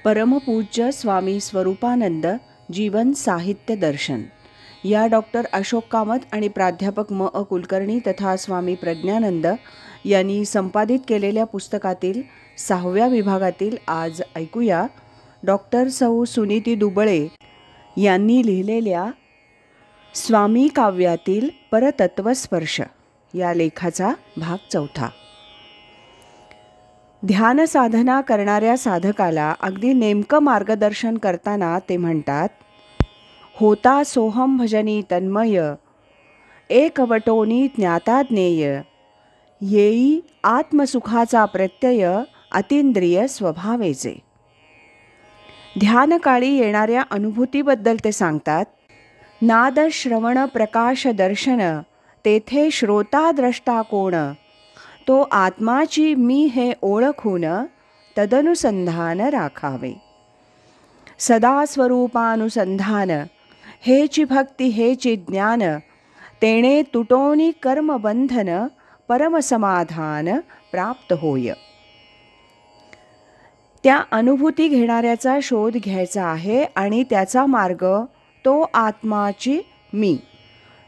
परमपूज्य स्वामी स्वरूपानंद जीवन साहित्य दर्शन या डॉक्टर अशोक कामत आणि प्राध्यापक म. कुलकर्णी तथा स्वामी प्रज्ञानंद यांनी संपादित केलेल्या पुस्तकातील 6व्या विभागातील आज ऐकूया डॉक्टर सौ सुनीती दुबळे यांनी लिहिलेल्या स्वामी काव्यातील परतत्वस्पर्श या लेखाचा भाग 4. ध्यान साधना करणाऱ्या साधकाला अगदी नेमकं मार्गदर्शन करताना ते म्हणतात, होता सोहम भजनी तन्मय एकवटोनी ज्ञाता ज्ञेय येई आत्मसुखाचा प्रत्यय अतींद्रिय स्वभावेचे. ध्यानकाळी येणाऱ्या अनुभूतीबद्दल ते सांगतात. नाद श्रवण प्रकाश दर्शन तेथे श्रोता द्रष्टा कोण, तो आत्माची मी हे ओळखून तदनुसंधान राखावे. सदा स्वरूपानुसंधान हेची भक्ती हेची ज्ञान, तेणे तुटोनी कर्मबंधन परमसमाधान प्राप्त होय. त्या अनुभूती घेणाऱ्याचा शोध घ्यायचा आहे आणि त्याचा मार्ग तो आत्माची मी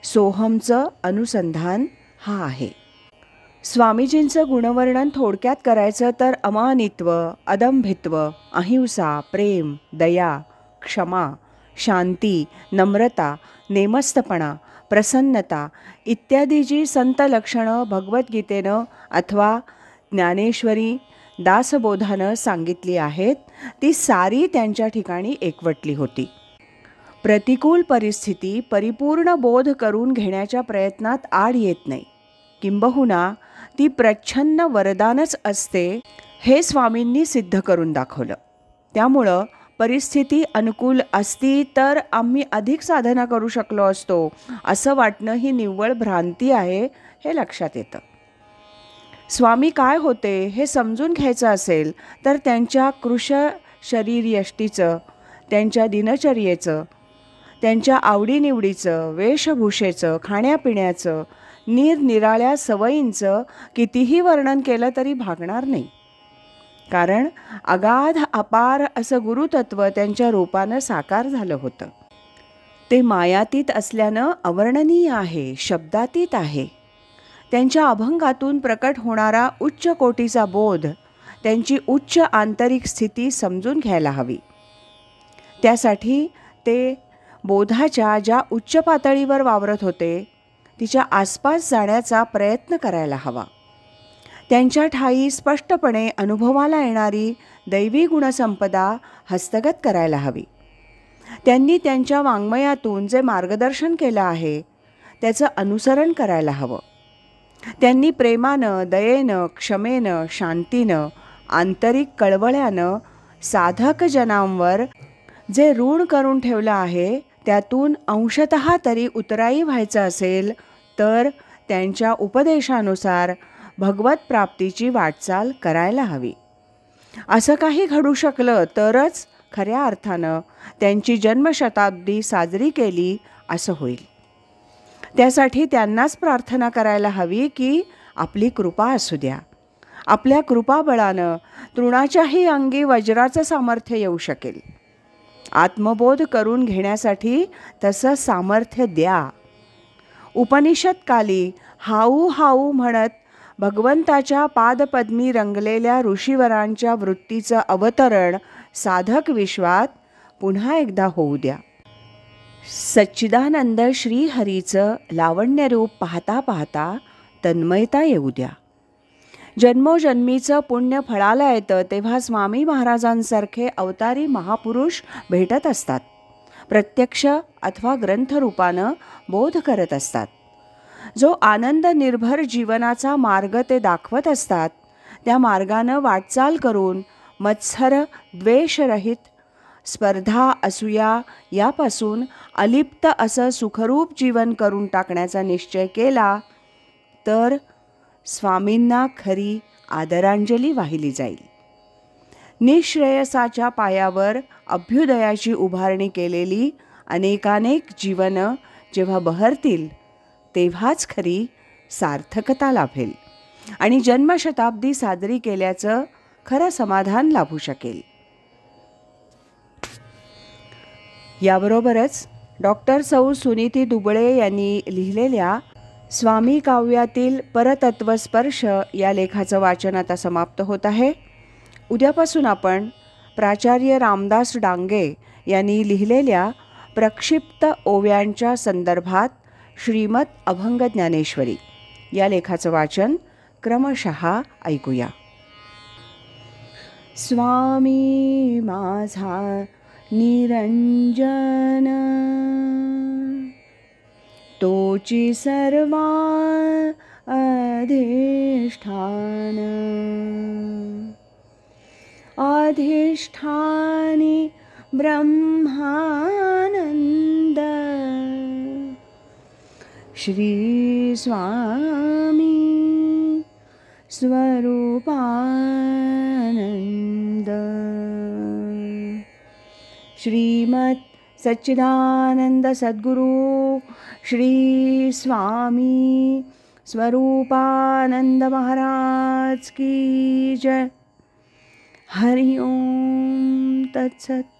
सोहमचं अनुसंधान हा आहे. स्वामीजींचं गुणवर्णन थोडक्यात करायचं तर अमानित्व, अदंभित्व, अहिंसा, प्रेम, दया, क्षमा, शांती, नम्रता, नेमस्तपणा, प्रसन्नता इत्यादी जी संत लक्षणं भगवद्गीतेनं अथवा ज्ञानेश्वरी दासबोधानं सांगितली आहेत, ती सारी त्यांच्या ठिकाणी एकवटली होती. प्रतिकूल परिस्थिती परिपूर्ण बोध करून घेण्याच्या प्रयत्नात आड येत नाही, किंबहुना ती प्रच्छन्न वरदानच असते हे स्वामींनी सिद्ध करून दाखवलं. त्यामुळं परिस्थिती अनुकूल असती तर आम्ही अधिक साधना करू शकलो असतो असं वाटणं ही निव्वळ भ्रांती आहे हे लक्षात येतं. स्वामी काय होते हे समजून घ्यायचं असेल तर त्यांच्या कृश शरीरयष्टीचं, त्यांच्या दिनचर्येचं, त्यांच्या आवडीनिवडीचं, वेशभूषेचं, खाण्यापिण्याचं, निरनिराळ्या सवयींचं कितीही वर्णन केलं तरी भागणार नाही. कारण अगाध अपार असं गुरुतत्व त्यांच्या रूपानं साकार झालं होतं. ते मायातीत असल्यानं अवर्णनीय आहे, शब्दातीत आहे. त्यांच्या अभंगातून प्रकट होणारा उच्च कोटीचा बोध, त्यांची उच्च आंतरिक स्थिती समजून घ्यायला हवी. त्यासाठी ते बोधाच्या ज्या उच्च पातळीवर वावरत होते तिच्या आसपास जाण्याचा प्रयत्न करायला हवा. त्यांच्या ठायी स्पष्टपणे अनुभवाला येणारी दैवी गुणसंपदा हस्तगत करायला हवी. त्यांनी त्यांच्या वाङ्मयातून जे मार्गदर्शन केलं आहे त्याचं अनुसरण करायला हवं. त्यांनी प्रेमानं, दयेनं, क्षमेनं, शांतीनं, आंतरिक कळवळ्यानं साधकजनांवर जे ऋण करून ठेवलं आहे त्यातून अंशतः तरी उतराई व्हायचं असेल तर त्यांच्या उपदेशानुसार भगवत प्राप्तीची वाटचाल करायला हवी. असं काही घडू शकलं तरच खऱ्या अर्थानं त्यांची जन्मशताब्दी साजरी केली असं होईल. त्यासाठी त्यांनाच प्रार्थना करायला हवी की आपली कृपा असू द्या. आपल्या कृपाबळानं तृणाच्याही अंगी वज्राचं सामर्थ्य येऊ शकेल. आत्मबोध करून घेण्यासाठी तसं सामर्थ्य द्या. उपनिषदकाली हाऊ हाऊ म्हणत भगवंताच्या पादपद्मी रंगलेल्या ऋषीवरांच्या वृत्तीचं अवतरण साधक विश्वात पुन्हा एकदा होऊ द्या. सच्चिदानंद श्रीहरीचं लावण्यरूप पाहता पाहता तन्मयता येऊ द्या. जन्मोजन्मीचं पुण्य फळाला येतं तेव्हा स्वामी महाराजांसारखे अवतारी महापुरुष भेटत असतात. प्रत्यक्ष अथवा ग्रंथरूपानं बोध करत असतात. जो आनंद निर्भर जीवनाचा मार्ग ते दाखवत असतात त्या मार्गानं वाटचाल करून मत्सर द्वेषरहित, स्पर्धा असूया यापासून अलिप्त असं सुखरूप जीवन करून टाकण्याचा निश्चय केला तर स्वामींना खरी आदरांजली वाहिली जाईल. निःश्रेयसाच्या पायावर अभ्युदयाची उभारणी केलेली अनेकानेक जीवनं जेव्हा बहरतील तेव्हाच खरी सार्थकता लाभेल आणि जन्मशताब्दी साजरी केल्याचं खरं समाधान लाभू शकेल. याबरोबरच डॉक्टर सौ सुनीती दुबळे यांनी लिहिलेल्या स्वामी काव्यातील परतत्वस्पर्श या लेखाचं वाचन आता समाप्त होत आहे. उद्यापासून आपण प्राचार्य रामदास डांगे यांनी लिहिलेल्या प्रक्षिप्त ओव्यांच्या संदर्भात श्रीमद अभंग ज्ञानेश्वरी या लेखाचं वाचन क्रमशः ऐकूया. स्वामी माझा निरंजन, तोची सर्वा अधिष्ठान, अधिष्ठानी ब्रह्मानंद, श्री स्वामी स्वरूपानंद. श्रीमद सच्चिदानंद सद्गुरु श्री स्वामी स्वरूपानंद महाराज की जय. हरि ओम तत्सत.